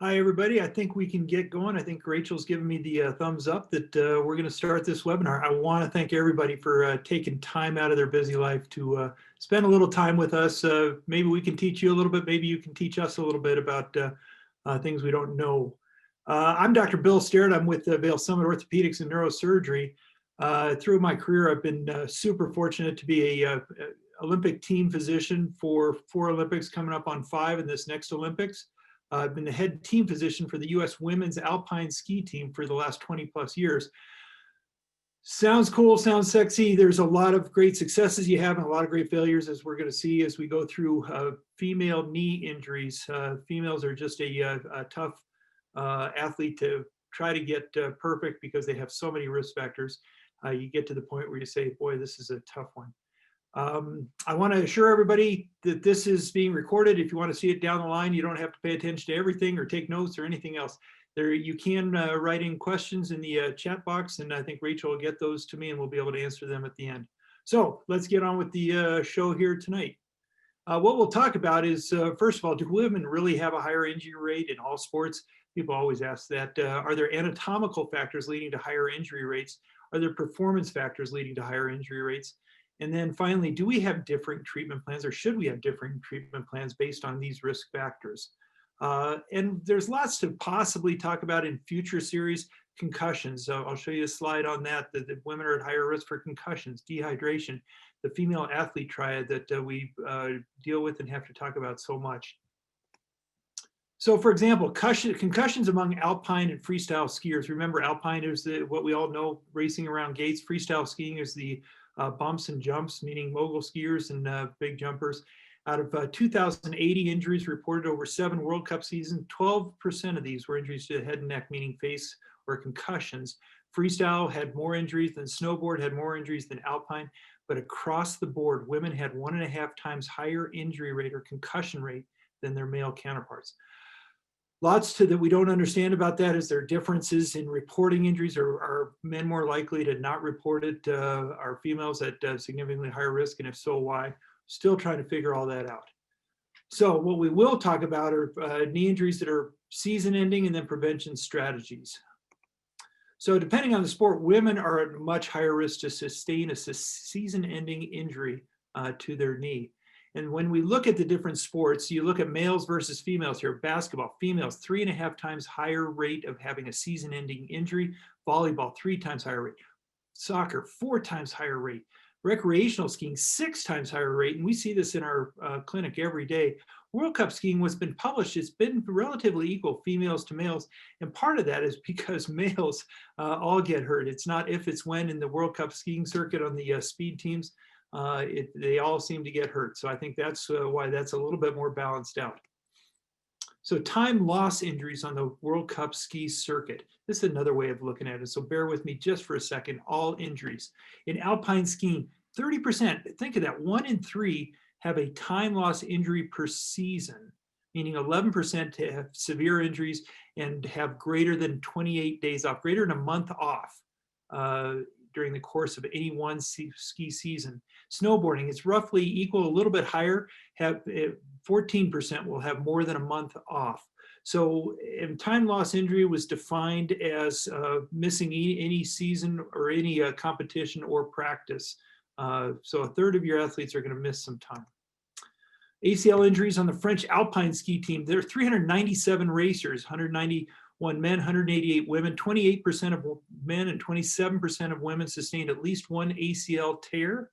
Hi, everybody. I think we can get going. I think Rachel's given me the thumbs up that we're going to start this webinar. I want to thank everybody for taking time out of their busy life to spend a little time with us. Maybe we can teach you a little bit. Maybe you can teach us a little bit about things we don't know. I'm Dr. Bill Sterett. I'm with Vail Summit Orthopedics and Neurosurgery. Through my career, I've been super fortunate to be a Olympic team physician for 4 Olympics, coming up on 5 in this next Olympics. I've been the head team physician for the U.S. women's Alpine ski team for the last 20 plus years. Sounds cool, sounds sexy. There's a lot of great successes you have and a lot of great failures, as we're going to see as we go through female knee injuries. Females are just a tough athlete to try to get perfect because they have so many risk factors. You get to the point where you say, boy, this is a tough one. I want to assure everybody that this is being recorded. If you want to see it down the line, you don't have to pay attention to everything or take notes or anything else. There, you can write in questions in the chat box, and I think Rachel will get those to me and we'll be able to answer them at the end. So let's get on with the show here tonight. What we'll talk about is, first of all, do women really have a higher injury rate in all sports? People always ask that. Are there anatomical factors leading to higher injury rates? Are there performance factors leading to higher injury rates? And then finally, do we have different treatment plans, or should we have different treatment plans based on these risk factors? And there's lots to possibly talk about in future series. Concussions. So I'll show you a slide on that women are at higher risk for concussions, dehydration, the female athlete triad that we deal with and have to talk about so much. So for example, concussions among Alpine and freestyle skiers. Remember, Alpine is what we all know, racing around gates. Freestyle skiing is the bumps and jumps, meaning mogul skiers and big jumpers. Out of 2,080 injuries reported over 7 World Cup seasons, 12% of these were injuries to the head and neck, meaning face or concussions. Freestyle had more injuries than snowboard, had more injuries than Alpine, but across the board, women had 1.5 times higher injury rate or concussion rate than their male counterparts. Lots that we don't understand about that. Is there differences in reporting injuries? Are men more likely to not report it? Are females at significantly higher risk? And if so, why? Still trying to figure all that out. So what we will talk about are knee injuries that are season ending and then prevention strategies. So depending on the sport, women are at much higher risk to sustain a season ending injury to their knee. And when we look at the different sports, you look at males versus females here. Basketball, females, 3.5 times higher rate of having a season-ending injury. Volleyball, 3 times higher rate. Soccer, 4 times higher rate. Recreational skiing, 6 times higher rate. And we see this in our clinic every day. World Cup skiing, what's been published, it's been relatively equal, females to males. And part of that is because males all get hurt. It's not if, it's when. In the World Cup skiing circuit on the speed teams, they all seem to get hurt. So I think that's why that's a little bit more balanced out. So time loss injuries on the World Cup ski circuit. This is another way of looking at it. So bear with me just for a second. All injuries. In Alpine skiing, 30%, think of that, 1 in 3 have a time loss injury per season, meaning 11% have severe injuries and have greater than 28 days off, greater than a month off during the course of any one ski season. Snowboarding is roughly equal, a little bit higher, 14% will have more than a month off. So time loss injury was defined as missing any season or any competition or practice. So a third of your athletes are going to miss some time. ACL injuries on the French Alpine ski team. There are 397 racers, 191 men, 188 women. 28% of men and 27% of women sustained at least one ACL tear.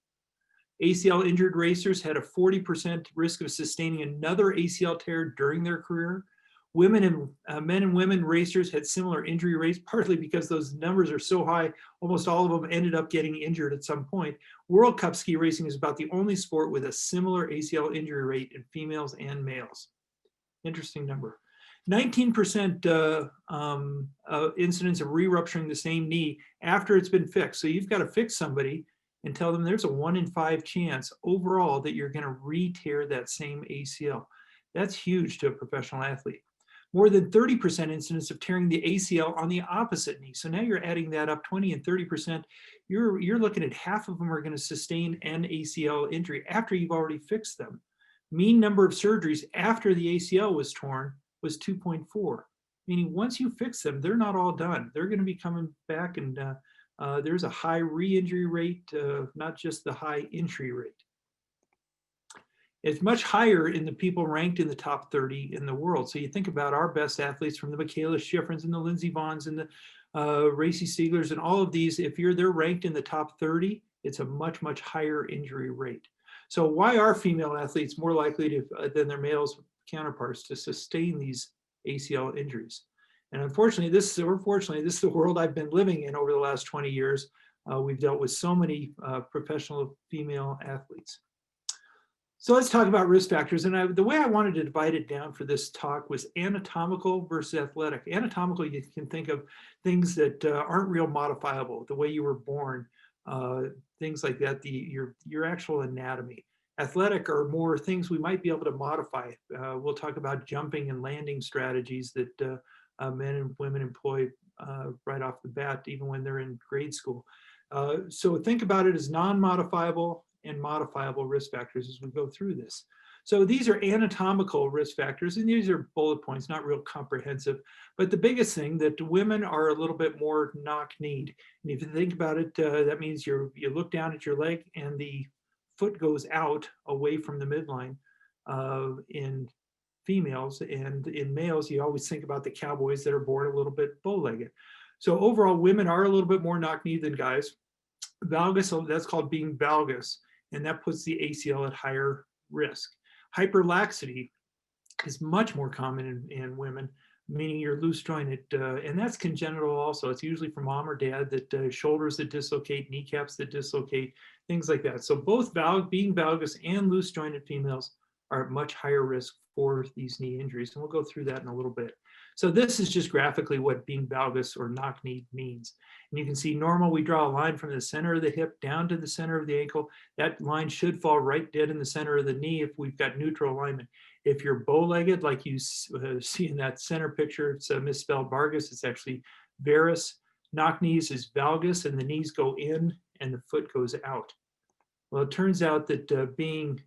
ACL injured racers had a 40% risk of sustaining another ACL tear during their career. Women and men and women racers had similar injury rates, partly because those numbers are so high, almost all of them ended up getting injured at some point. World Cup ski racing is about the only sport with a similar ACL injury rate in females and males. Interesting number. 19% incidence of re-rupturing the same knee after it's been fixed. So you've got to fix somebody and tell them there's a 1 in 5 chance overall that you're going to re-tear that same ACL. That's huge to a professional athlete. More than 30% incidence of tearing the ACL on the opposite knee. So now you're adding that up, 20 and 30%. You're looking at half of them are going to sustain an ACL injury after you've already fixed them. Mean number of surgeries after the ACL was torn was 2.4. meaning once you fix them, they're not all done. They're going to be coming back, and there's a high re-injury rate, not just the high entry rate. It's much higher in the people ranked in the top 30 in the world. So you think about our best athletes, from the Michaela Schifrins and the Lindsey Vonns and the Racy Sieglers and all of these, if they're ranked in the top 30, it's a much, much higher injury rate. So why are female athletes more likely to, than their males counterparts to sustain these ACL injuries? And unfortunately, or fortunately, this is the world I've been living in over the last 20 years. We've dealt with so many professional female athletes. So let's talk about risk factors. And the way I wanted to divide it down for this talk was anatomical versus athletic. Anatomical, you can think of things that aren't real modifiable, the way you were born, things like that, your actual anatomy. Athletic are more things we might be able to modify. We'll talk about jumping and landing strategies that men and women employ right off the bat, even when they're in grade school. So think about it as non-modifiable and modifiable risk factors as we go through this. So these are anatomical risk factors, and these are bullet points, not real comprehensive. But the biggest thing, that women are a little bit more knock-kneed. And if you think about it, that means you look down at your leg and the foot goes out away from the midline in females, and in males, you always think about the cowboys that are born a little bit bow-legged. So overall, women are a little bit more knock-kneed than guys. Valgus, that's called being valgus, and that puts the ACL at higher risk. Hyperlaxity is much more common in women, meaning you're loose jointed, and that's congenital also. It's usually from mom or dad, that shoulders that dislocate, kneecaps that dislocate, things like that. So both being valgus and loose jointed females are at much higher risk for these knee injuries, and we'll go through that in a little bit. So this is just graphically what being valgus or knock-kneed means. And you can see normal, we draw a line from the center of the hip down to the center of the ankle. That line should fall right dead in the center of the knee if we've got neutral alignment. If you're bow-legged, like you see in that center picture, it's misspelled Vargas, it's actually varus. Knock-knees is valgus, and the knees go in and the foot goes out. Well, it turns out that being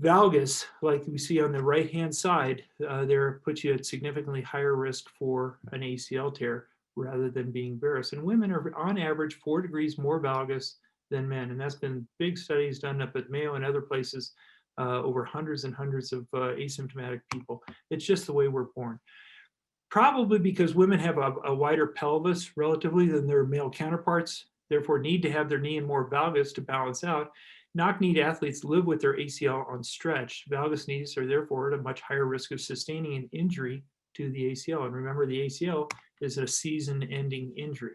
valgus, like we see on the right-hand side, there puts you at significantly higher risk for an ACL tear rather than being varus. And women are on average 4 degrees more valgus than men. And that's been big studies done up at Mayo and other places over hundreds and hundreds of asymptomatic people. It's just the way we're born. Probably because women have a wider pelvis relatively than their male counterparts, therefore need to have their knee in more valgus to balance out. Knock-kneed athletes live with their ACL on stretch. Valgus knees are therefore at a much higher risk of sustaining an injury to the ACL. And remember, the ACL is a season-ending injury.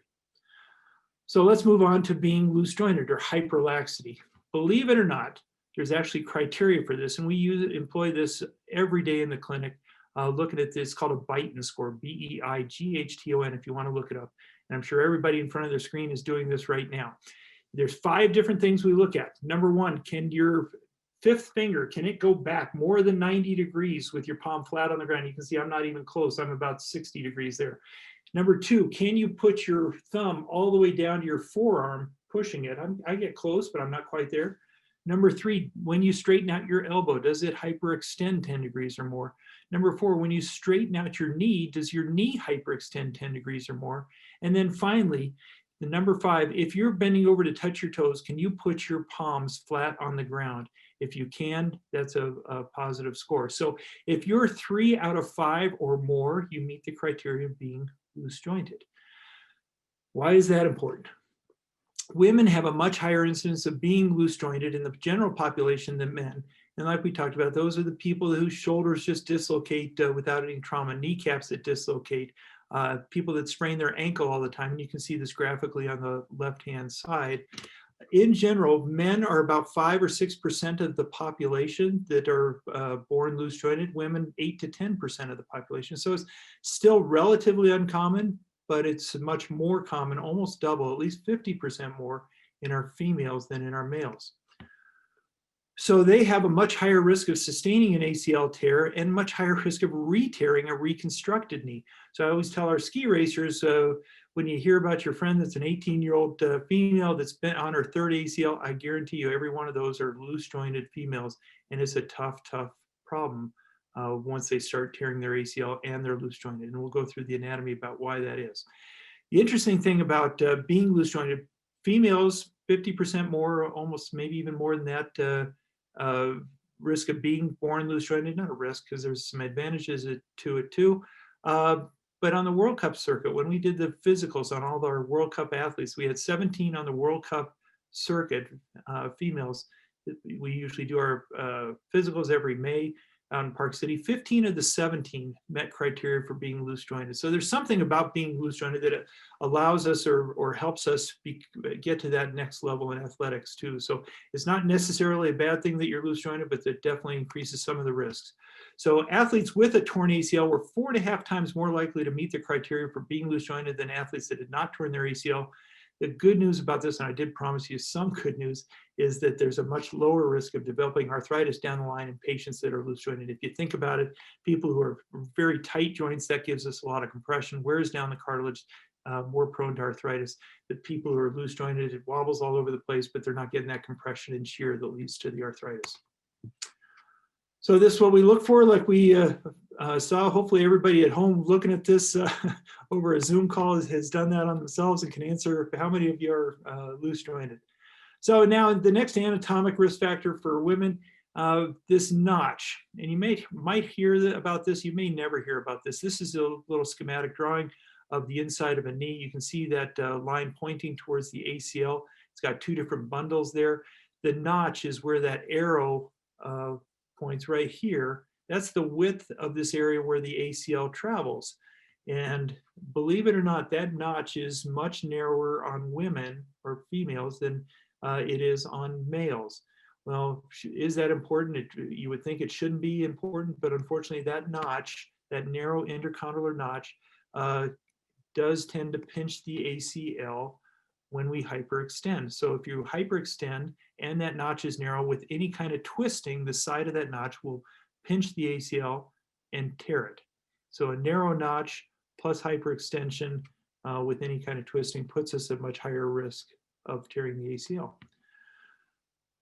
So let's move on to being loose-jointed or hyperlaxity. Believe it or not, there's actually criteria for this, and we employ this every day in the clinic. Looking at this, called a Beighton score, B-E-I-G-H-T-O-N, if you want to look it up. And I'm sure everybody in front of their screen is doing this right now. There's 5 different things we look at. Number 1, can your 5th finger, can it go back more than 90 degrees with your palm flat on the ground? You can see I'm not even close. I'm about 60 degrees there. Number 2, can you put your thumb all the way down to your forearm, pushing it? I get close, but I'm not quite there. Number 3, when you straighten out your elbow, does it hyperextend 10 degrees or more? Number 4, when you straighten out your knee, does your knee hyperextend 10 degrees or more? And then finally, the number 5, if you're bending over to touch your toes, can you put your palms flat on the ground? If you can, that's a positive score. So if you're 3 out of 5 or more, you meet the criteria of being loose jointed. Why is that important? Women have a much higher incidence of being loose jointed in the general population than men. And like we talked about, those are the people whose shoulders just dislocate without any trauma, kneecaps that dislocate, people that sprain their ankle all the time. And you can see this graphically on the left-hand side. In general, men are about 5 or 6% of the population that are born loose jointed, women 8 to 10% of the population. So it's still relatively uncommon, but it's much more common, almost double, at least 50% more in our females than in our males. So they have a much higher risk of sustaining an ACL tear and much higher risk of re-tearing a reconstructed knee. So I always tell our ski racers, when you hear about your friend that's an 18-year-old female that's been on her 3rd ACL, I guarantee you every one of those are loose jointed females, and it's a tough, tough problem once they start tearing their ACL and they're loose jointed. And we'll go through the anatomy about why that is. The interesting thing about being loose jointed, females 50% more, almost maybe even more than that, risk of being born loose jointed. Not a risk, because there's some advantages to it too. But on the World Cup circuit, when we did the physicals on all our World Cup athletes, we had 17 on the World Cup circuit, females. We usually do our physicals every May out in Park City. 15 of the 17 met criteria for being loose jointed. So there's something about being loose jointed that allows us or helps us get to that next level in athletics too. So it's not necessarily a bad thing that you're loose jointed, but it definitely increases some of the risks. So athletes with a torn ACL were 4.5 times more likely to meet the criteria for being loose jointed than athletes that had not torn their ACL. The good news about this, and I did promise you some good news, is that there's a much lower risk of developing arthritis down the line in patients that are loose jointed. If you think about it, people who are very tight joints, that gives us a lot of compression, wears down the cartilage, more prone to arthritis. The people who are loose jointed, it wobbles all over the place, but they're not getting that compression and shear that leads to the arthritis. So this is what we look for, like we saw. Hopefully everybody at home looking at this over a Zoom call has done that on themselves and can answer how many of you are loose jointed. So now the next anatomic risk factor for women, this notch, and you might hear about this, you may never hear about this. This is a little schematic drawing of the inside of a knee. You can see that line pointing towards the ACL. It's got two different bundles there. The notch is where that arrow points right here. That's the width of this area where the ACL travels. And believe it or not, that notch is much narrower on women or females than it is on males. Well, is that important? You would think it shouldn't be important, but unfortunately that notch, that narrow intercondylar notch, does tend to pinch the ACL when we hyperextend. So if you hyperextend and that notch is narrow, with any kind of twisting, the side of that notch will pinch the ACL and tear it. So a narrow notch plus hyperextension with any kind of twisting puts us at much higher risk of tearing the ACL.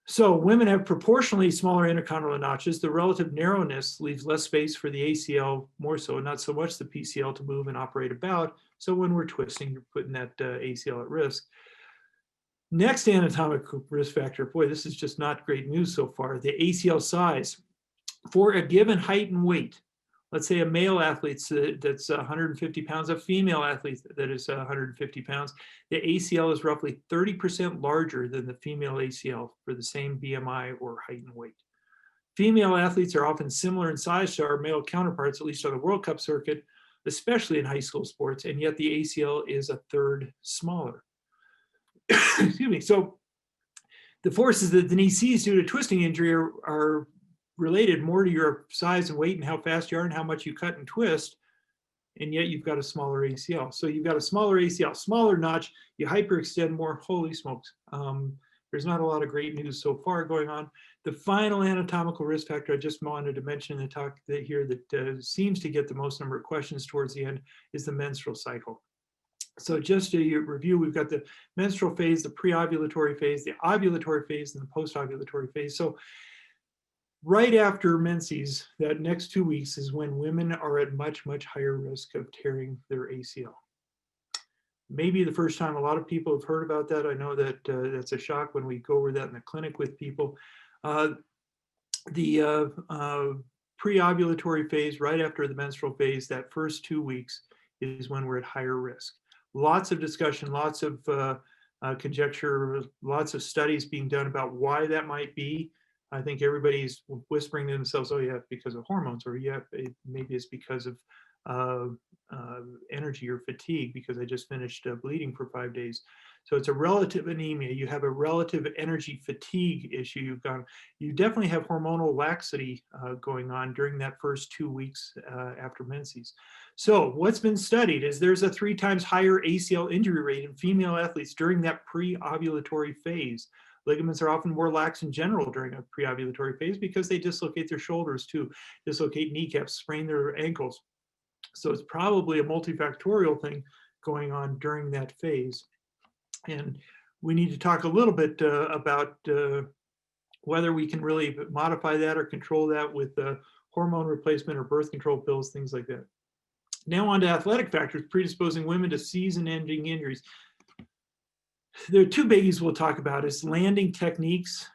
So women have proportionally smaller intercondylar notches. The relative narrowness leaves less space for the ACL, more so, not so much the PCL, to move and operate about. So when we're twisting, you're putting that ACL at risk. Next anatomical risk factor, boy, this is just not great news so far, the ACL size. For a given height and weight, let's say a male athlete that's 150 pounds, a female athlete that is 150 pounds, the ACL is roughly 30% larger than the female ACL for the same BMI or height and weight. Female athletes are often similar in size to our male counterparts, at least on the World Cup circuit, especially in high school sports, and yet the ACL is a third smaller. Excuse me. So the forces that the knee sees due to twisting injury are related more to your size and weight and how fast you are and how much you cut and twist, and yet you've got a smaller ACL. So you've got a smaller ACL, smaller notch, you hyperextend more, holy smokes. There's not a lot of great news so far going on. The final anatomical risk factor I just wanted to mention in the talk here that seems to get the most number of questions towards the end is the menstrual cycle. So just to review, we've got the menstrual phase, the pre-ovulatory phase, the ovulatory phase, and the post-ovulatory phase. So right after menses, that next 2 weeks is when women are at much, much higher risk of tearing their ACL. Maybe the first time a lot of people have heard about that. I know that that's a shock when we go over that in the clinic with people. The pre-ovulatory phase, right after the menstrual phase, that first 2 weeks is when we're at higher risk. Lots of discussion, lots of conjecture, lots of studies being done about why that might be. I think everybody's whispering to themselves, oh yeah, because of hormones, or yeah, maybe it's because of energy or fatigue, because I just finished bleeding for 5 days. So it's a relative anemia. You have a relative energy fatigue issue. You definitely have hormonal laxity going on during that first 2 weeks after menses. So what's been studied is there's a 3 times higher ACL injury rate in female athletes during that pre-ovulatory phase. Ligaments are often more lax in general during a pre-ovulatory phase because they dislocate their shoulders too, dislocate kneecaps, sprain their ankles. So it's probably a multifactorial thing going on during that phase. And we need to talk a little bit about whether we can really modify that or control that with hormone replacement or birth control pills, things like that. Now on to athletic factors predisposing women to season-ending injuries. There are two biggies we'll talk about is landing techniques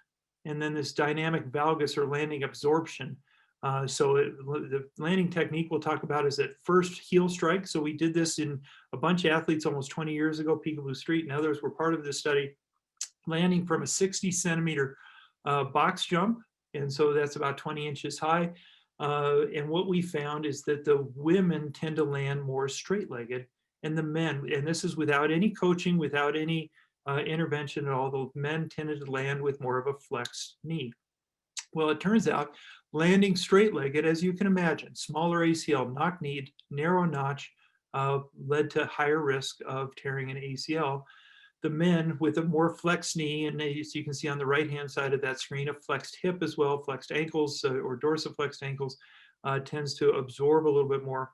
and then this dynamic valgus or landing absorption. The landing technique we'll talk about is that first heel strike. So we did this in a bunch of athletes almost 20 years ago. Peekaboo Street and others were part of this study, landing from a 60-centimeter box jump. And so that's about 20 inches high. And what we found is that the women tend to land more straight-legged and the men, and this is without any coaching, without any intervention at all, the men tended to land with more of a flexed knee. Well, it turns out landing straight-legged, as you can imagine, smaller ACL, knock-kneed, narrow notch, led to higher risk of tearing an ACL. The men with a more flexed knee, and as you can see on the right-hand side of that screen, a flexed hip as well, flexed ankles or dorsiflexed ankles, tends to absorb a little bit more.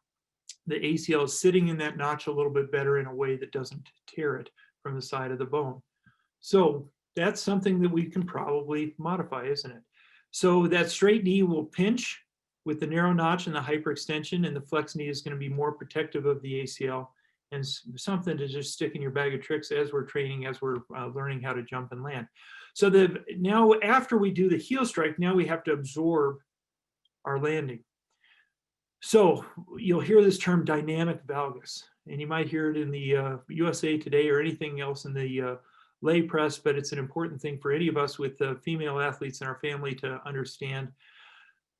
The ACL is sitting in that notch a little bit better in a way that doesn't tear it from the side of the bone. So that's something that we can probably modify, isn't it? So that straight knee will pinch with the narrow notch and the hyperextension, and the flexed knee is going to be more protective of the ACL, and something to just stick in your bag of tricks as we're training, as we're learning how to jump and land. So now after we do the heel strike, now we have to absorb our landing. So you'll hear this term dynamic valgus, and you might hear it in the USA Today or anything else in the lay press, but it's an important thing for any of us with female athletes in our family to understand.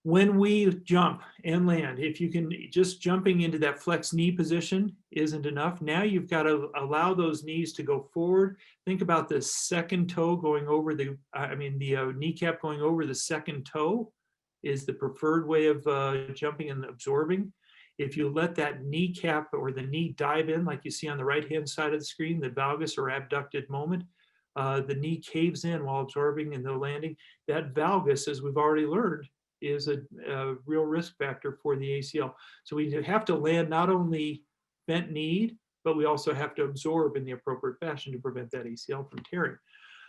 When we jump and land, if you can, just jumping into that flex knee position isn't enough. Now you've got to allow those knees to go forward. Think about the second toe going over the kneecap going over the second toe is the preferred way of jumping and absorbing. If you let that kneecap or the knee dive in, like you see on the right-hand side of the screen, the valgus or abducted moment, the knee caves in while absorbing and the landing. That valgus, as we've already learned, is a real risk factor for the ACL. So we have to land not only bent knee, but we also have to absorb in the appropriate fashion to prevent that ACL from tearing.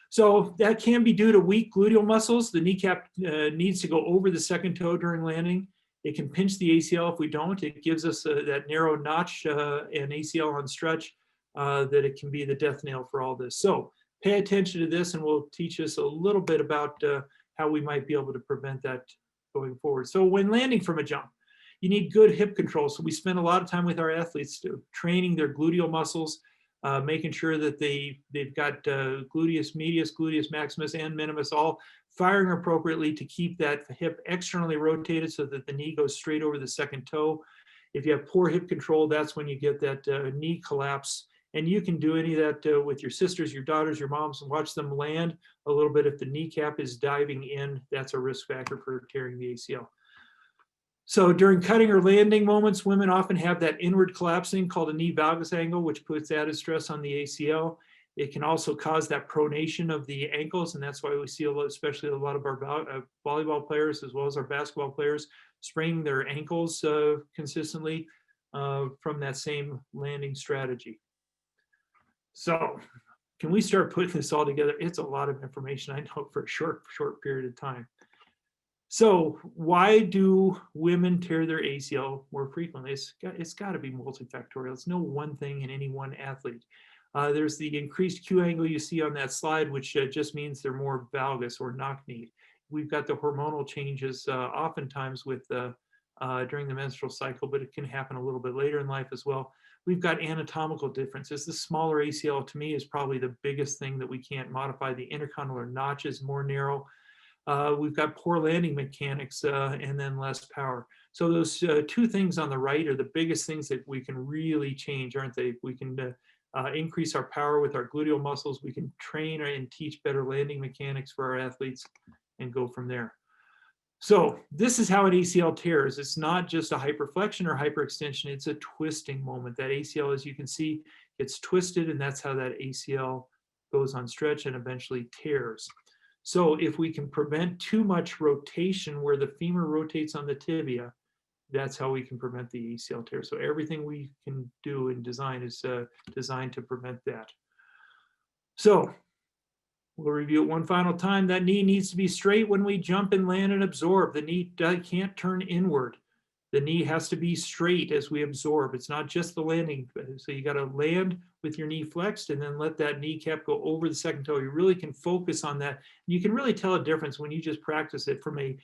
So that can be due to weak gluteal muscles. The kneecap needs to go over the second toe during landing. It can pinch the ACL if we don't. It gives us that narrow notch and ACL on stretch that it can be the death nail for all this. So pay attention to this, and we'll teach us a little bit about how we might be able to prevent that going forward. So when landing from a jump, you need good hip control. So we spend a lot of time with our athletes training their gluteal muscles, making sure that they've got gluteus medius, gluteus maximus, and minimus all firing appropriately to keep that hip externally rotated so that the knee goes straight over the second toe. If you have poor hip control, that's when you get that knee collapse. And you can do any of that with your sisters, your daughters, your moms, and watch them land a little bit. If the kneecap is diving in, that's a risk factor for tearing the ACL. So during cutting or landing moments, women often have that inward collapsing called a knee valgus angle, which puts added stress on the ACL. It can also cause that pronation of the ankles, and that's why we see especially a lot of our volleyball players as well as our basketball players spraining their ankles consistently from that same landing strategy. So can we start putting this all together? It's a lot of information, I know, for a short period of time. So why do women tear their ACL more frequently? It's got to be multifactorial. It's no one thing in any one athlete. There's the increased Q angle you see on that slide, which just means they're more valgus or knock-kneed. We've got the hormonal changes oftentimes with during the menstrual cycle, but it can happen a little bit later in life as well. We've got anatomical differences. The smaller ACL to me is probably the biggest thing that we can't modify. The intercondylar notch is more narrow. We've got poor landing mechanics and then less power. So those two things on the right are the biggest things that we can really change, aren't they? We can increase our power with our gluteal muscles. We can train and teach better landing mechanics for our athletes and go from there. So this is how an ACL tears. It's not just a hyperflexion or hyperextension. It's a twisting moment. That ACL, as you can see, gets twisted, and that's how that ACL goes on stretch and eventually tears. So if we can prevent too much rotation where the femur rotates on the tibia, that's how we can prevent the ACL tear. So everything we can do in design is designed to prevent that. So We'll review it one final time. That knee needs to be straight when we jump and land and absorb. The knee can't turn inward. The knee has to be straight as we absorb. It's not just the landing. So you got to land with your knee flexed and then let that kneecap go over the second toe. You really can focus on that. You can really tell a difference when you just practice it from a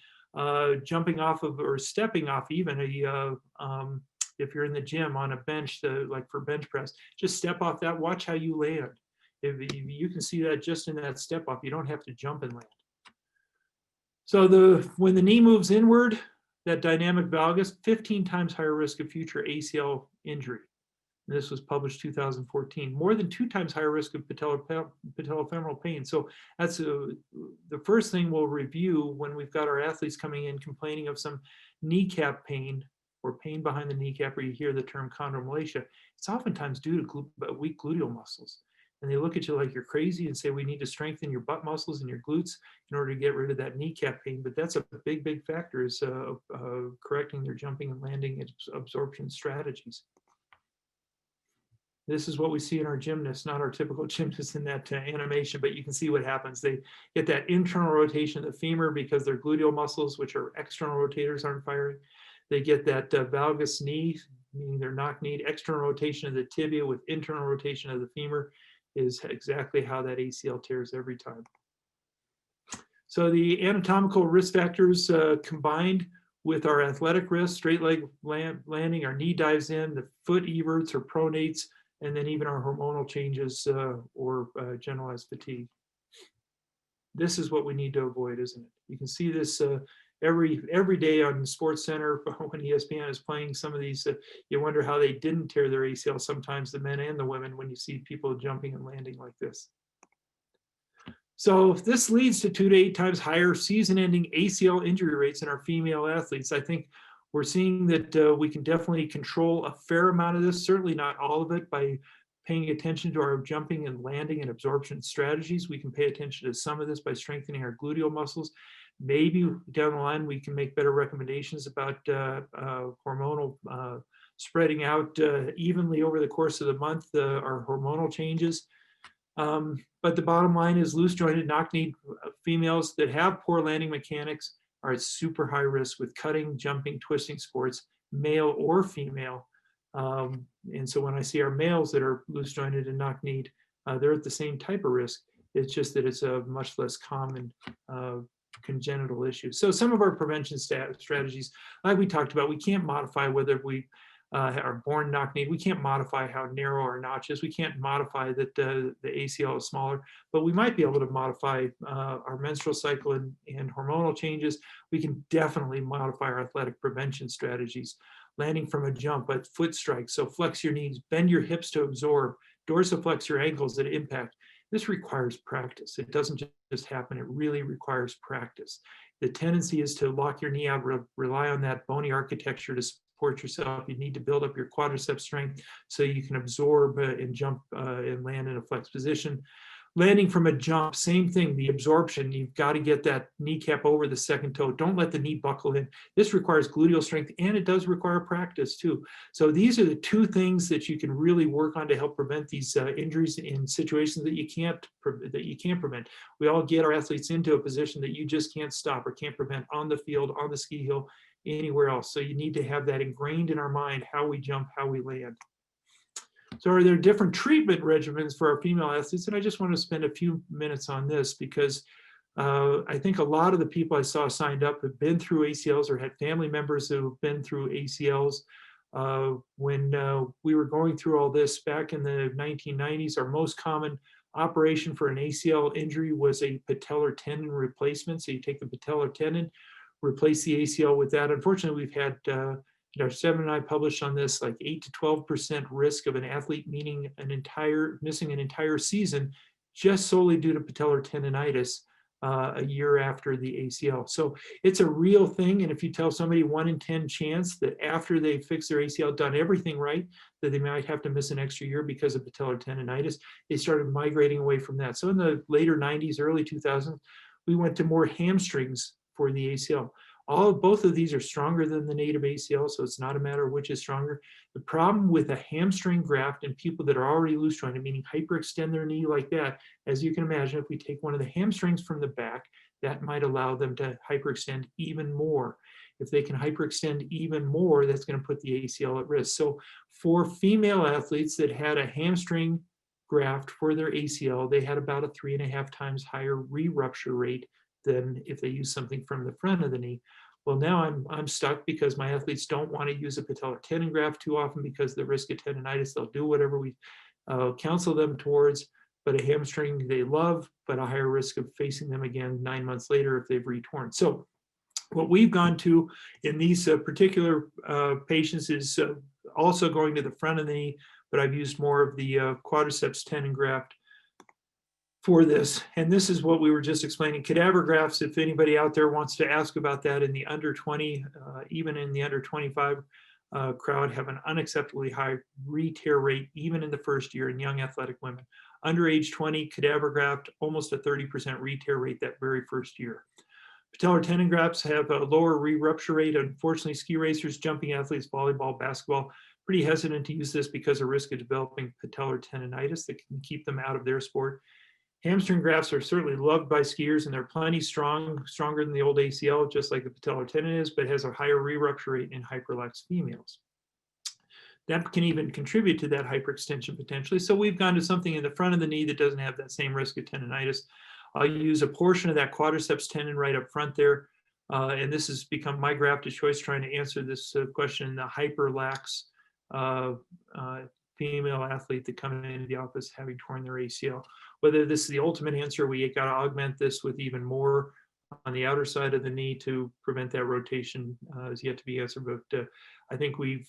jumping off of or stepping off even if you're in the gym on a bench, like for bench press, just step off that, watch how you land. If you can see that just in that step off, you don't have to jump and land. So when the knee moves inward, that dynamic valgus, 15 times higher risk of future ACL injury. And this was published 2014. More than 2 times higher risk of patellofemoral pain. So that's the first thing we'll review when we've got our athletes coming in complaining of some kneecap pain or pain behind the kneecap, or you hear the term chondromalacia. It's oftentimes due to weak gluteal muscles. And they look at you like you're crazy and say, we need to strengthen your butt muscles and your glutes in order to get rid of that kneecap pain. But that's a big, big factor, is correcting their jumping and landing absorption strategies. This is what we see in our gymnasts, not our typical gymnasts in that animation, but you can see what happens. They get that internal rotation of the femur because their gluteal muscles, which are external rotators, aren't firing. They get that valgus knee, meaning their knock knee, external rotation of the tibia with internal rotation of the femur, is exactly how that ACL tears every time. So the anatomical risk factors combined with our athletic risk, straight leg landing, our knee dives in, the foot everts or pronates, and then even our hormonal changes or generalized fatigue. This is what we need to avoid, isn't it? You can see this every day on Sports Center when ESPN is playing some of these. You wonder how they didn't tear their ACL, sometimes the men and the women, when you see people jumping and landing like this. So this leads to 2 to 8 times higher season-ending ACL injury rates in our female athletes. I think we're seeing that we can definitely control a fair amount of this, certainly not all of it, by paying attention to our jumping and landing and absorption strategies. We can pay attention to some of this by strengthening our gluteal muscles. Maybe down the line, we can make better recommendations about hormonal spreading out evenly over the course of the month, our hormonal changes. But the bottom line is loose jointed knock-kneed females that have poor landing mechanics are at super high risk with cutting, jumping, twisting sports, male or female. And so when I see our males that are loose jointed and knock-kneed, they're at the same type of risk. It's just that it's a much less common congenital issue. So some of our prevention strategies, like we talked about, we can't modify whether we are born knock-kneed. We can't modify how narrow our notch is. We can't modify that the ACL is smaller, but we might be able to modify our menstrual cycle and hormonal changes. We can definitely modify our athletic prevention strategies. Landing from a jump, but foot strikes. So flex your knees, bend your hips to absorb, dorsiflex your ankles at impact. This requires practice. It doesn't just happen. It really requires practice. The tendency is to lock your knee out, rely on that bony architecture to support yourself. You need to build up your quadricep strength so you can absorb and jump and land in a flex position. Landing from a jump, same thing, the absorption. You've got to get that kneecap over the second toe. Don't let the knee buckle in. This requires gluteal strength, and it does require practice too. So these are the 2 things that you can really work on to help prevent these injuries in situations that you can't prevent. We all get our athletes into a position that you just can't stop or can't prevent on the field, on the ski hill, anywhere else. So you need to have that ingrained in our mind, how we jump, how we land. So are there different treatment regimens for our female athletes? And I just want to spend a few minutes on this because I think a lot of the people I saw signed up have been through ACLs or had family members who have been through ACLs. When we were going through all this back in the 1990s, our most common operation for an ACL injury was a patellar tendon replacement. So you take the patellar tendon, replace the ACL with that. Unfortunately, we've had our seminar I published on this, like 8 to 12% risk of an athlete missing an entire season just solely due to patellar tendonitis a year after the ACL. So it's a real thing. And if you tell somebody 1 in 10 chance that after they fix their ACL, done everything right, that they might have to miss an extra year because of patellar tendonitis, they started migrating away from that. So in the later 90s, early 2000s, we went to more hamstrings for the ACL. Both of these are stronger than the native ACL, so it's not a matter of which is stronger. The problem with a hamstring graft in people that are already loose jointed, meaning hyperextend their knee like that, as you can imagine, if we take one of the hamstrings from the back, that might allow them to hyperextend even more. If they can hyperextend even more, that's going to put the ACL at risk. So for female athletes that had a hamstring graft for their ACL, they had about a 3.5 times higher re-rupture rate than if they use something from the front of the knee. Well, now I'm stuck because my athletes don't want to use a patellar tendon graft too often because the risk of tendonitis. They'll do whatever we counsel them towards, but a hamstring they love, but a higher risk of facing them again 9 months later if they've retorn. So what we've gone to in these particular patients is also going to the front of the knee, but I've used more of the quadriceps tendon graft for this. And this is what we were just explaining. Cadaver grafts, if anybody out there wants to ask about that, in the under 20, even in the under 25 crowd, have an unacceptably high re-tear rate, even in the first year in young athletic women. Under age 20, cadaver graft, almost a 30% re-tear rate that very first year. Patellar tendon grafts have a lower re-rupture rate. Unfortunately, ski racers, jumping athletes, volleyball, basketball, pretty hesitant to use this because of risk of developing patellar tendonitis that can keep them out of their sport. Hamstring grafts are certainly loved by skiers, and they're plenty stronger than the old ACL, just like the patellar tendon is, but has a higher re-rupture rate in hyperlax females. That can even contribute to that hyperextension potentially. So we've gone to something in the front of the knee that doesn't have that same risk of tendonitis. I'll use a portion of that quadriceps tendon right up front there. And this has become my graft of choice, trying to answer this question in the hyperlax female athlete that come into the office having torn their ACL. Whether this is the ultimate answer, we got to augment this with even more on the outer side of the knee to prevent that rotation is yet to be answered. But I think we've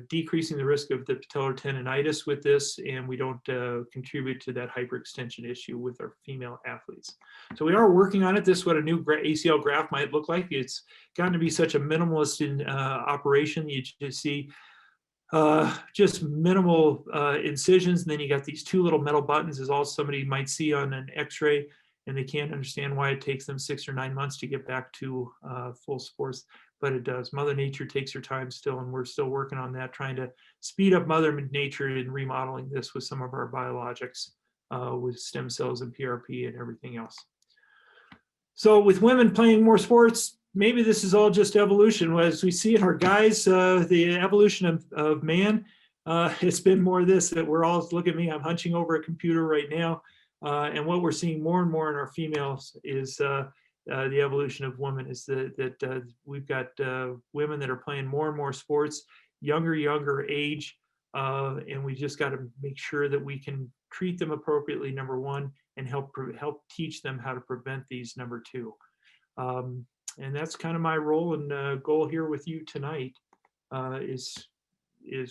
decreasing the risk of the patellar tendonitis with this, and we don't contribute to that hyperextension issue with our female athletes. So we are working on it. This is what a new ACL graft might look like. It's gotten to be such a minimalist in operation. You just see just minimal incisions, and then you got these two little metal buttons, is all somebody might see on an x-ray, and they can't understand why it takes them 6 or 9 months to get back to full sports, but it does. Mother Nature takes her time still, and we're still working on that, trying to speed up Mother Nature in remodeling this with some of our biologics, with stem cells and PRP and everything else. So with women playing more sports, maybe this is all just evolution. As we see in our guys, the evolution of man, it's been more of this, that we're all, look at me, I'm hunching over a computer right now. And what we're seeing more and more in our females is the evolution of women, is that we've got women that are playing more and more sports, younger age, and we just got to make sure that we can treat them appropriately, number one, and help teach them how to prevent these, number two. And that's kind of my role and goal here with you tonight, is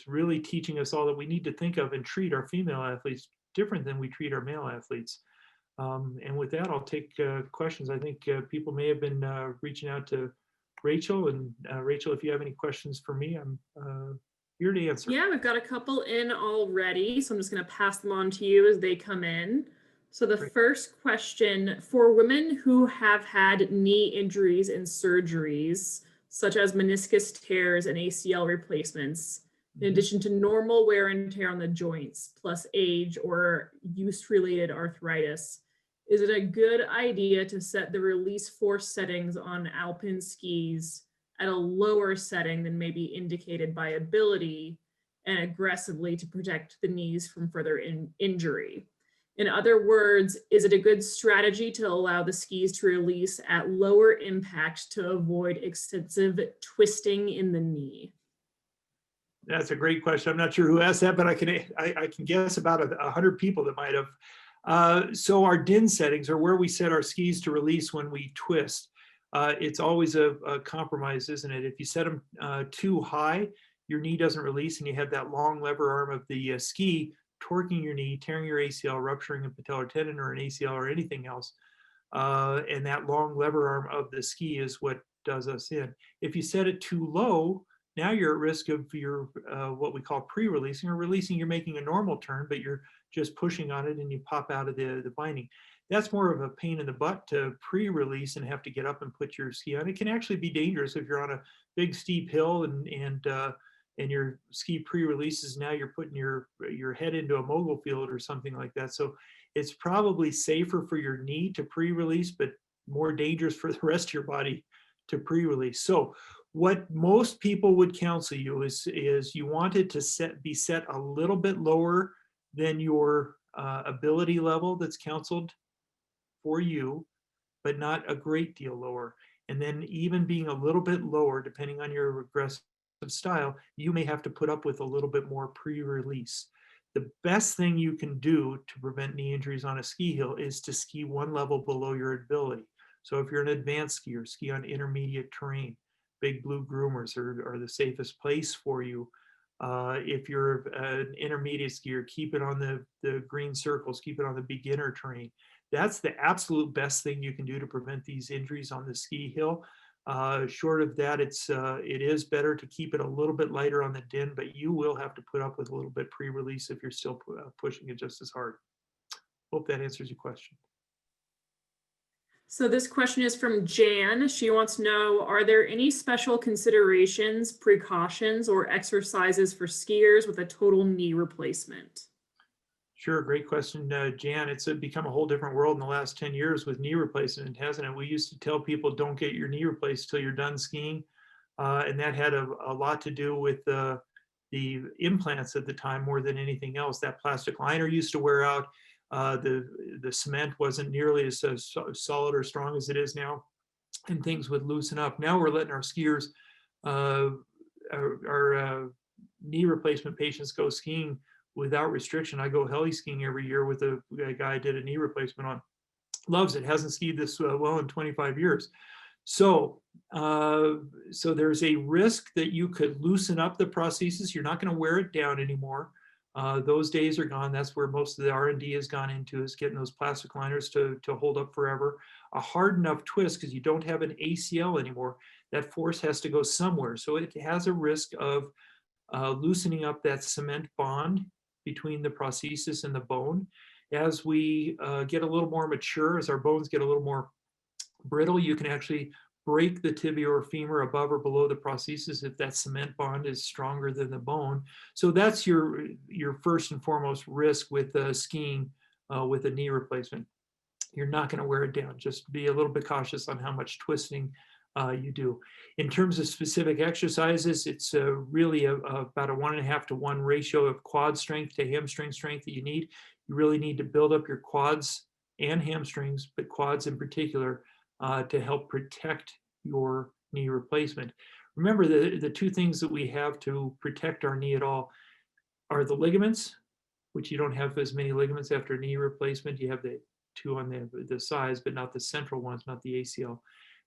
really teaching us all that we need to think of and treat our female athletes different than we treat our male athletes. And with that, I'll take questions. I think people may have been reaching out to Rachel, and Rachel, if you have any questions for me, I'm here to answer. Yeah, we've got a couple in already, so I'm just going to pass them on to you as they come in. So the first question, for women who have had knee injuries and surgeries, such as meniscus tears and ACL replacements, in addition to normal wear and tear on the joints, plus age or use-related arthritis, is it a good idea to set the release force settings on Alpine skis at a lower setting than maybe indicated by ability, and aggressively to protect the knees from further injury? In other words, is it a good strategy to allow the skis to release at lower impact to avoid extensive twisting in the knee? That's a great question. I'm not sure who asked that, but I can guess about 100 people that might have. So our DIN settings are where we set our skis to release when we twist. It's always a compromise, isn't it? If you set them too high, your knee doesn't release, and you have that long lever arm of the ski torquing your knee, tearing your ACL, rupturing a patellar tendon or an ACL or anything else. And that long lever arm of the ski is what does us in. If you set it too low, now you're at risk of your what we call pre-releasing, or releasing. You're making a normal turn, but you're just pushing on it and you pop out of the binding. That's more of a pain in the butt to pre-release and have to get up and put your ski on. It can actually be dangerous if you're on a big steep hill and your ski pre-releases. Now you're putting your head into a mogul field or something like that. So it's probably safer for your knee to pre-release, but more dangerous for the rest of your body to pre-release. So what most people would counsel you is you want it to be set a little bit lower than your ability level that's counseled for you, but not a great deal lower. And then even being a little bit lower, depending on your regressive style, you may have to put up with a little bit more pre-release. The best thing you can do to prevent knee injuries on a ski hill is to ski one level below your ability. So if you're an advanced skier, ski on intermediate terrain. Big blue groomers are the safest place for you. If you're an intermediate skier, keep it on the green circles, keep it on the beginner terrain. That's the absolute best thing you can do to prevent these injuries on the ski hill. Short of that, it is better to keep it a little bit lighter on the din, but you will have to put up with a little bit pre-release if you're still pushing it just as hard. Hope that answers your question. So this question is from Jan. She wants to know, are there any special considerations, precautions, or exercises for skiers with a total knee replacement? Sure, great question, Jan. It's become a whole different world in the last 10 years with knee replacement, hasn't it? We used to tell people don't get your knee replaced till you're done skiing. And that had a lot to do with the implants at the time more than anything else. That plastic liner used to wear out. The cement wasn't nearly as solid or strong as it is now, and things would loosen up. Now we're letting our skiers, our knee replacement patients go skiing without restriction. I go heli skiing every year with a guy I did a knee replacement on. Loves it, hasn't skied this well in 25 years. So there's a risk that you could loosen up the prosthesis. You're not going to wear it down anymore. Those days are gone. That's where most of the R&D has gone into, is getting those plastic liners to hold up forever. A hard enough twist, because you don't have an ACL anymore, that force has to go somewhere. So it has a risk of loosening up that cement bond between the prosthesis and the bone. As we get a little more mature, as our bones get a little more brittle, you can actually break the tibia or femur above or below the prosthesis if that cement bond is stronger than the bone. So that's your first and foremost risk with skiing with a knee replacement. You're not going to wear it down. Just be a little bit cautious on how much twisting you do. In terms of specific exercises, it's really about a 1.5 to 1 ratio of quad strength to hamstring strength that you need. You really need to build up your quads and hamstrings, but quads in particular, to help protect your knee replacement. Remember, the two things that we have to protect our knee at all are the ligaments, which you don't have as many ligaments after a knee replacement. You have the two on the sides, but not the central ones, not the ACL.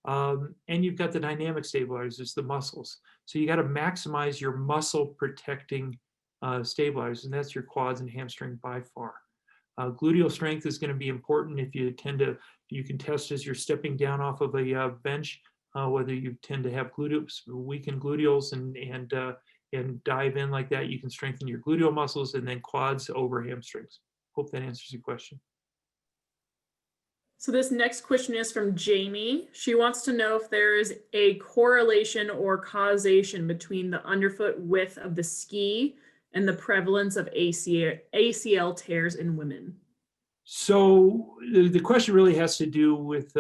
And you've got the dynamic stabilizers, the muscles. So you got to maximize your muscle protecting stabilizers, and that's your quads and hamstring by far. Gluteal strength is going to be important. If you you can test as you're stepping down off of a bench, whether you tend to have weakened gluteals and dive in like that. You can strengthen your gluteal muscles and then quads over hamstrings. Hope that answers your question. So this next question is from Jamie. She wants to know if there is a correlation or causation between the underfoot width of the ski and the prevalence of ACL tears in women. So the question really has to do with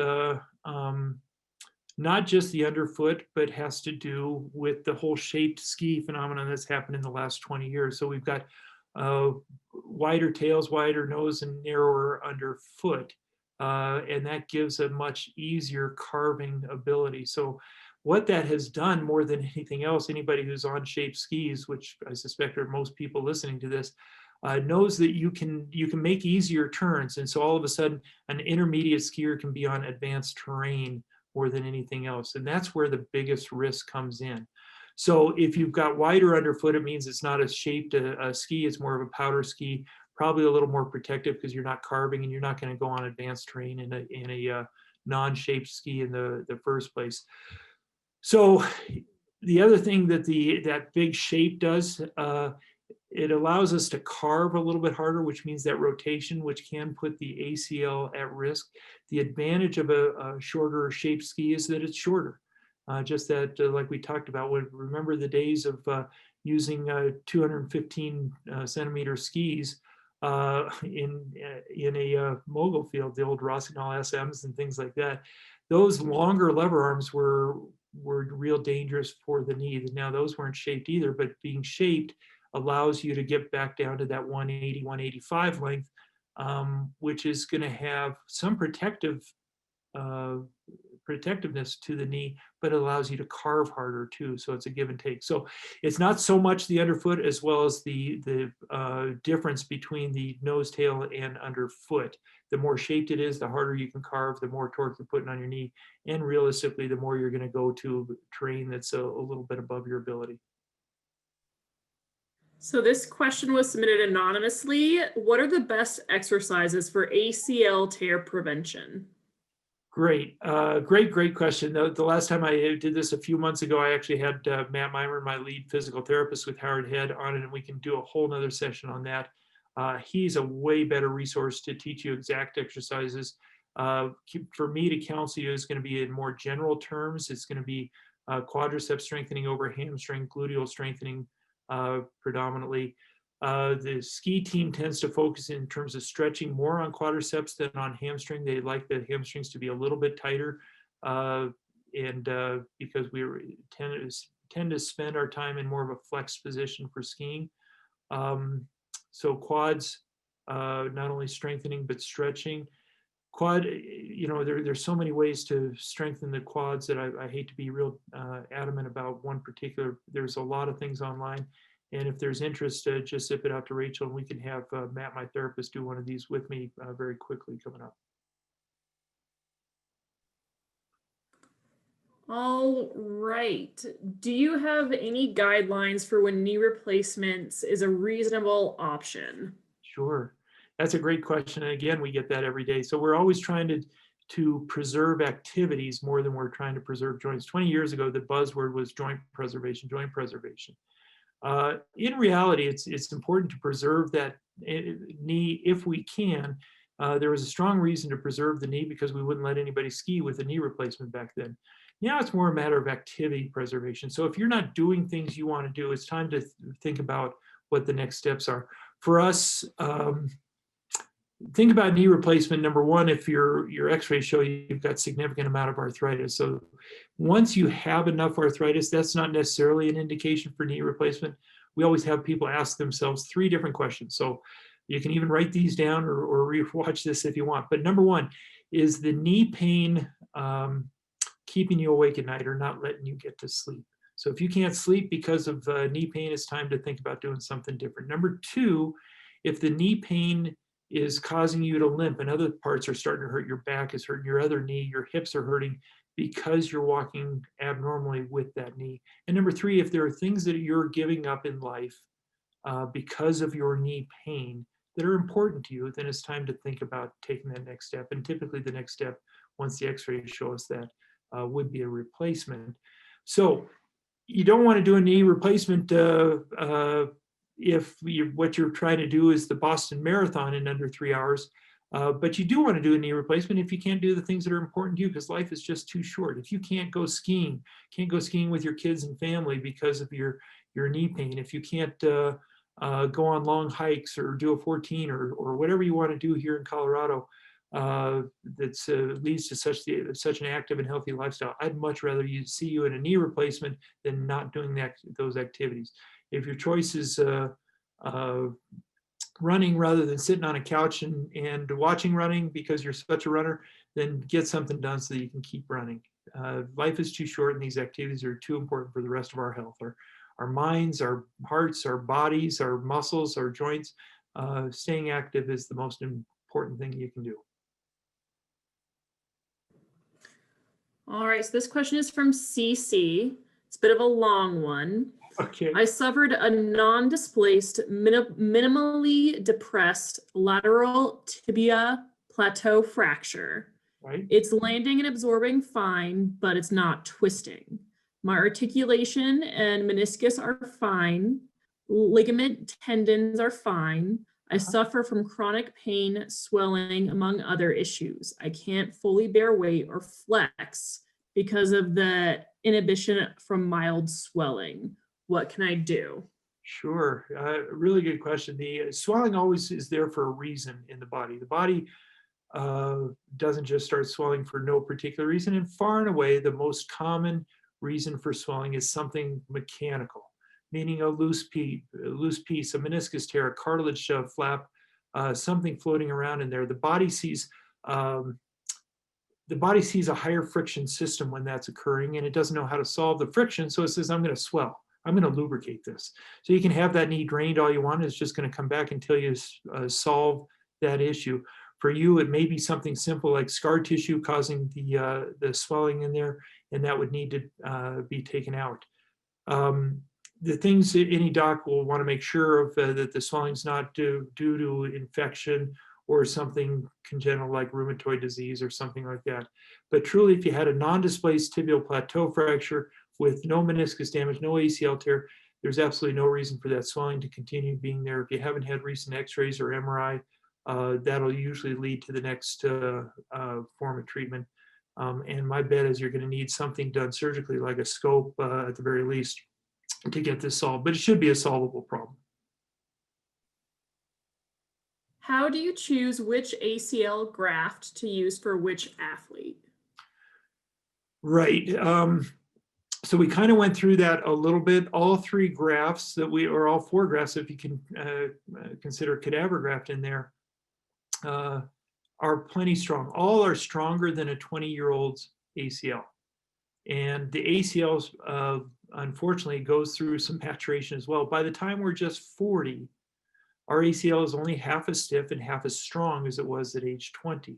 not just the underfoot, but has to do with the whole shaped ski phenomenon that's happened in the last 20 years. So we've got wider tails, wider nose, and narrower underfoot. And that gives a much easier carving ability. So what that has done more than anything else, anybody who's on shaped skis, which I suspect are most people listening to this, knows that you can make easier turns. And so all of a sudden, an intermediate skier can be on advanced terrain more than anything else. And that's where the biggest risk comes in. So if you've got wider underfoot, it means it's not as shaped a ski, it's more of a powder ski, probably a little more protective because you're not carving and you're not going to go on advanced terrain in a non-shaped ski in the first place. So the other thing that that big shape does, It allows us to carve a little bit harder, which means that rotation, which can put the ACL at risk. The advantage of a shorter shaped ski is that it's shorter. Just that, like we talked about, remember the days of using 215 centimeter skis in a mogul field, the old Rossignol SMs and things like that. Those longer lever arms were real dangerous for the knee. Now those weren't shaped either, but being shaped allows you to get back down to that 180, 185 length, which is going to have some protectiveness to the knee, but it allows you to carve harder too. So it's a give and take. So it's not so much the underfoot as well as the difference between the nose, tail, and underfoot. The more shaped it is, the harder you can carve, the more torque you're putting on your knee, and realistically, the more you're going to go to terrain that's a little bit above your ability. So this question was submitted anonymously. What are the best exercises for ACL tear prevention? Great, great question. The last time I did this a few months ago, I actually had Matt Meimer, my lead physical therapist with Howard Head, on it, and we can do a whole nother session on that. He's a way better resource to teach you exact exercises. For me to counsel you is going to be in more general terms. It's going to be quadricep strengthening over hamstring, gluteal strengthening predominantly. The ski team tends to focus in terms of stretching more on quadriceps than on hamstring. They like the hamstrings to be a little bit tighter, and because we tend to spend our time in more of a flexed position for skiing. So quads, not only strengthening but stretching. Quad, there's so many ways to strengthen the quads that I hate to be real adamant about one particular. There's a lot of things online. And if there's interest, just zip it out to Rachel, and we can have Matt, my therapist, do one of these with me very quickly coming up. All right. Do you have any guidelines for when knee replacements is a reasonable option? Sure. That's a great question. And again, we get that every day. So we're always trying to preserve activities more than we're trying to preserve joints. 20 years ago, the buzzword was joint preservation, joint preservation. In reality, it's important to preserve that knee if we can. There was a strong reason to preserve the knee because we wouldn't let anybody ski with a knee replacement back then. Now it's more a matter of activity preservation. So if you're not doing things you want to do, it's time to think about what the next steps are. For us, think about knee replacement. Number one, if your x-rays show you've got significant amount of arthritis. So once you have enough arthritis, that's not necessarily an indication for knee replacement. We always have people ask themselves 3 different questions. So you can even write these down or watch this if you want. But number one, is the knee pain keeping you awake at night or not letting you get to sleep? So if you can't sleep because of knee pain, it's time to think about doing something different. Number 2, if the knee pain is causing you to limp and other parts are starting to hurt, your back is hurting, your other knee, your hips are hurting because you're walking abnormally with that knee. And number 3, if there are things that you're giving up in life because of your knee pain that are important to you, then it's time to think about taking that next step. And typically the next step, once the x-rays show us that, would be a replacement. So you don't want to do a knee replacement if what you're trying to do is the Boston Marathon in under 3 hours, but you do want to do a knee replacement if you can't do the things that are important to you, because life is just too short. If you can't go skiing with your kids and family because of your knee pain, if you can't go on long hikes or do a 14 or whatever you want to do here in Colorado, that leads to such an active and healthy lifestyle, I'd much rather see you in a knee replacement than not doing those activities. If your choice is running rather than sitting on a couch and watching running because you're such a runner, then get something done so that you can keep running. Life is too short and these activities are too important for the rest of our health. Our minds, our hearts, our bodies, our muscles, our joints. Staying active is the most important thing you can do. All right, so this question is from CC. It's a bit of a long one. Okay. I suffered a non-displaced, minimally depressed lateral tibia plateau fracture. Right. It's landing and absorbing fine, but it's not twisting. My articulation and meniscus are fine. Ligament tendons are fine. I Uh-huh. suffer from chronic pain, swelling, among other issues. I can't fully bear weight or flex because of the inhibition from mild swelling. What can I do? Sure. Really good question. The swelling always is there for a reason in the body. The body doesn't just start swelling for no particular reason. And far and away, the most common reason for swelling is something mechanical, meaning a loose piece, a meniscus tear, a cartilage flap, something floating around in there. Um, the body sees a higher friction system when that's occurring, and it doesn't know how to solve the friction. So it says, I'm going to swell. I'm going to lubricate this. So you can have that knee drained all you want. It's just going to come back until you solve that issue. For you, it may be something simple like scar tissue causing the swelling in there, and that would need to be taken out. The things that any doc will want to make sure of that the swelling's not due to infection or something congenital like rheumatoid disease or something like that. But truly, if you had a non-displaced tibial plateau fracture with no meniscus damage, no ACL tear, there's absolutely no reason for that swelling to continue being there. If you haven't had recent x-rays or MRI, that'll usually lead to the next form of treatment. And my bet is you're going to need something done surgically, like a scope at the very least, to get this solved. But it should be a solvable problem. How do you choose which ACL graft to use for which athlete? Right. So we kind of went through that a little bit. All three grafts or all four grafts, if you can consider cadaver graft in there, are plenty strong. All are stronger than a 20-year-old's ACL. And the ACL, unfortunately, goes through some maturation as well. By the time we're just 40, our ACL is only half as stiff and half as strong as it was at age 20.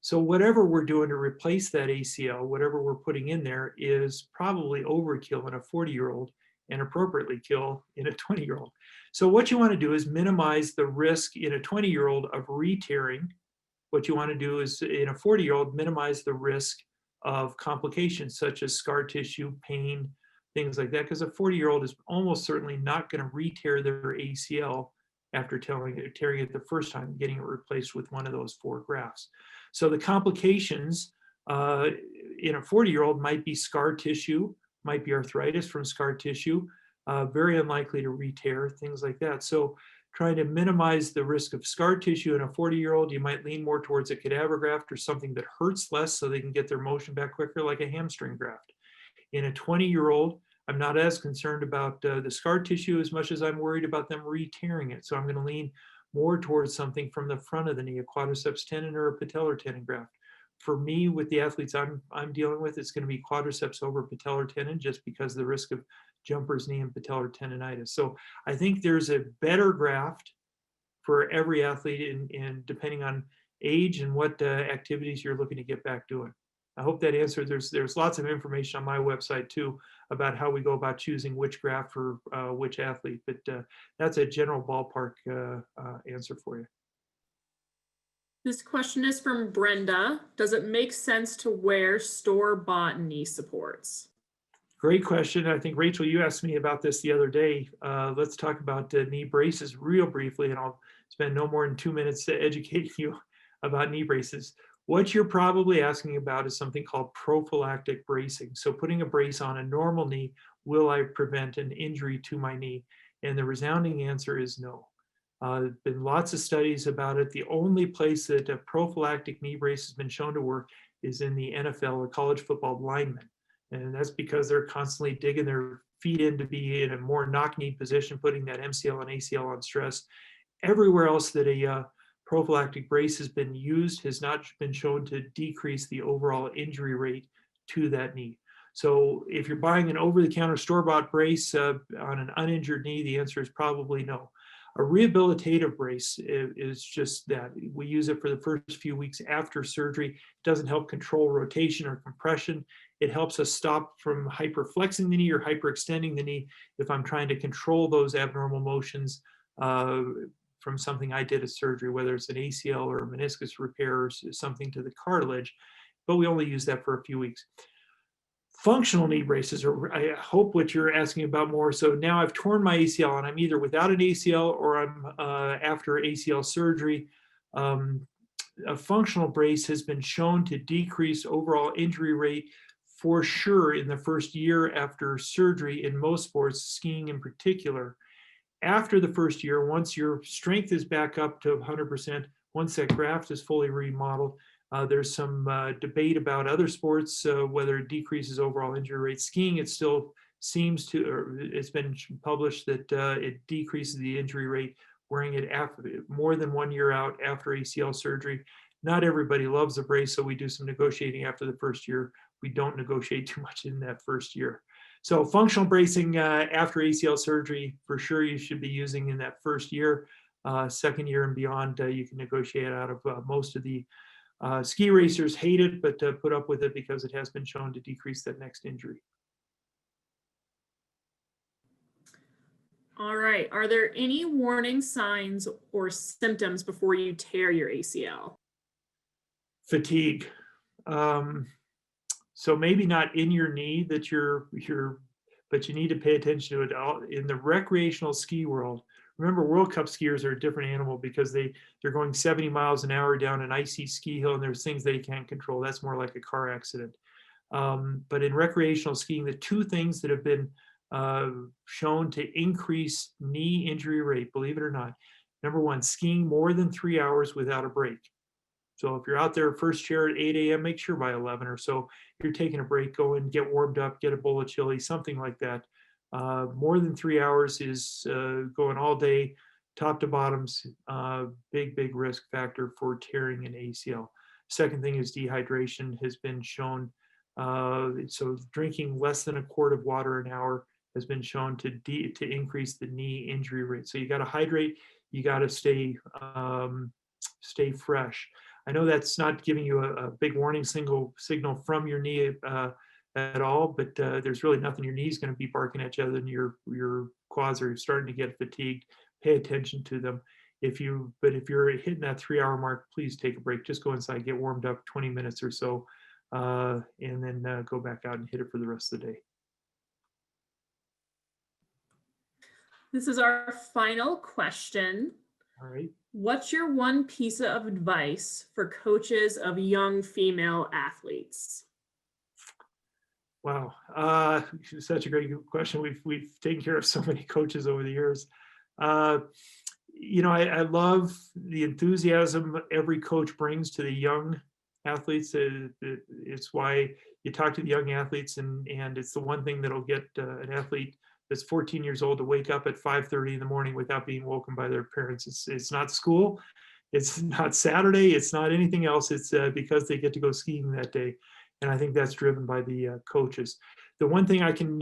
So whatever we're doing to replace that ACL, whatever we're putting in there, is probably overkill in a 40-year-old and appropriately kill in a 20-year-old. So what you want to do is minimize the risk in a 20-year-old of re-tearing. What you want to do is in a 40-year-old, minimize the risk of complications such as scar tissue, pain, things like that, because a 40-year-old is almost certainly not going to re-tear their ACL after tearing it the first time, getting it replaced with one of those four grafts. So the complications in a 40-year-old might be scar tissue, might be arthritis from scar tissue, very unlikely to re-tear, things like that. So trying to minimize the risk of scar tissue in a 40-year-old, you might lean more towards a cadaver graft or something that hurts less so they can get their motion back quicker, like a hamstring graft. In a 20-year-old, I'm not as concerned about the scar tissue as much as I'm worried about them re-tearing it. So I'm going to lean more towards something from the front of the knee, a quadriceps tendon or a patellar tendon graft. For me, with the athletes I'm dealing with, it's going to be quadriceps over patellar tendon, just because of the risk of jumper's knee and patellar tendonitis. So I think there's a better graft for every athlete, and depending on age and what activities you're looking to get back doing. I hope that answered. There's lots of information on my website too about how we go about choosing which graft for which athlete, but that's a general ballpark answer for you. This question is from Brenda. Does it make sense to wear store-bought knee supports? Great question. I think, Rachel, you asked me about this the other day. Let's talk about knee braces real briefly, and I'll spend no more than 2 minutes to educate you about knee braces. What you're probably asking about is something called prophylactic bracing. So putting a brace on a normal knee, will I prevent an injury to my knee? And the resounding answer is no. There's been lots of studies about it. The only place that a prophylactic knee brace has been shown to work is in the NFL or college football linemen. And that's because they're constantly digging their feet in to be in a more knock-knee position, putting that MCL and ACL on stress. Everywhere else that a prophylactic brace has been used has not been shown to decrease the overall injury rate to that knee. So if you're buying an over-the-counter store-bought brace on an uninjured knee, the answer is probably no. A rehabilitative brace is just that. We use it for the first few weeks after surgery. It doesn't help control rotation or compression. It helps us stop from hyperflexing the knee or hyperextending the knee if I'm trying to control those abnormal motions from something I did at surgery, whether it's an ACL or a meniscus repair or something to the cartilage, but we only use that for a few weeks. Functional knee braces are, I hope, what you're asking about more. So now I've torn my ACL and I'm either without an ACL or I'm after ACL surgery. A functional brace has been shown to decrease overall injury rate for sure in the first year after surgery in most sports, skiing in particular. After the first year, once your strength is back up to 100%, once that graft is fully remodeled, there's some debate about other sports, whether it decreases overall injury rate. Skiing, it still seems to, or it's been published that it decreases the injury rate wearing it after more than 1 year out after ACL surgery. Not everybody loves the brace, so we do some negotiating after the first year. We don't negotiate too much in that first year. So functional bracing after ACL surgery, for sure you should be using in that first year. Second year and beyond, you can negotiate out of most of the ski racers hate it, but put up with it because it has been shown to decrease that next injury. All right. Are there any warning signs or symptoms before you tear your ACL? Fatigue. So maybe not in your knee that but you need to pay attention to it all in the recreational ski world. Remember, World Cup skiers are a different animal because they're going 70 miles an hour down an icy ski hill and there's things they can't control. That's more like a car accident. But in recreational skiing, the two things that have been shown to increase knee injury rate, believe it or not, number one, skiing more than 3 hours without a break. So if you're out there first chair at 8 a.m., make sure by 11 or so you're taking a break, go and get warmed up, get a bowl of chili, something like that. More than 3 hours is going all day, top to bottoms, big risk factor for tearing an ACL. Second thing is dehydration has been shown. So drinking less than a quart of water an hour has been shown to increase the knee injury rate. So you got to hydrate, you got to stay fresh. I know that's not giving you a big warning signal from your knee at all, but there's really nothing your knee's going to be barking at you other than your quads are starting to get fatigued. Pay attention to them. But if you're hitting that 3 hour mark, please take a break. Just go inside, get warmed up 20 minutes or so, and then go back out and hit it for the rest of the day. This is our final question. All right. What's your one piece of advice for coaches of young female athletes? Wow, such a great question. We've taken care of so many coaches over the years. You know, I love the enthusiasm every coach brings to the young athletes. It's why you talk to the young athletes, and it's the one thing that'll get an athlete that's 14 years old to wake up at 5:30 in the morning without being woken by their parents. It's not school, it's not Saturday, it's not anything else. It's because they get to go skiing that day. And I think that's driven by the coaches. The one thing I can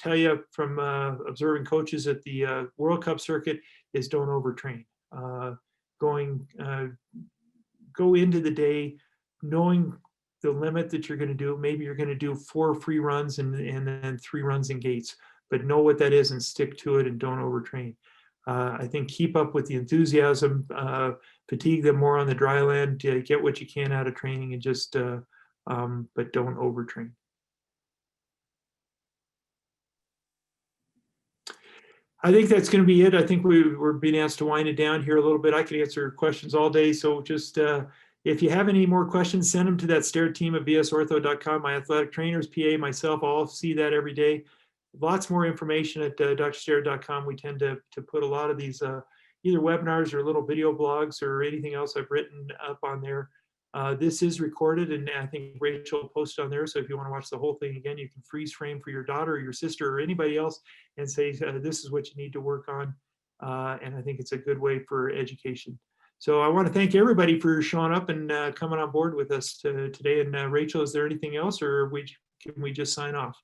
tell you from observing coaches at the World Cup circuit is don't overtrain. Go into the day knowing the limit that you're going to do. Maybe you're going to do 4 free runs and then 3 runs in gates, but know what that is and stick to it and don't overtrain. I think keep up with the enthusiasm, fatigue them more on the dry land, get what you can out of training, and just, but don't overtrain. I think that's going to be it. I think we're being asked to wind it down here a little bit. I could answer questions all day. So just, if you have any more questions, send them to that Sterett team at bsortho.com. My athletic trainers, PA, myself, all see that every day. Lots more information at drsterett.com. We tend to put a lot of these either webinars or little video blogs or anything else I've written up on there. This is recorded, and I think Rachel posted on there. So if you want to watch the whole thing again, you can freeze frame for your daughter or your sister or anybody else and say, this is what you need to work on. And I think it's a good way for education. So I want to thank everybody for showing up and coming on board with us today. And Rachel, is there anything else, or can we just sign off?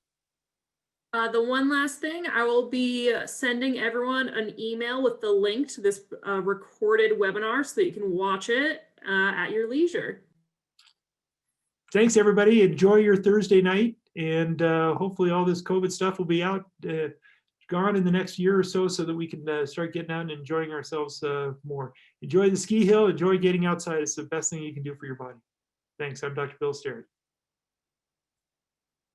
The one last thing, I will be sending everyone an email with the link to this recorded webinar so that you can watch it at your leisure. Thanks, everybody. Enjoy your Thursday night. And hopefully all this COVID stuff will be out, gone in the next year or so that we can start getting out and enjoying ourselves more. Enjoy the ski hill. Enjoy getting outside. It's the best thing you can do for your body. Thanks. I'm Dr. Bill Sterett.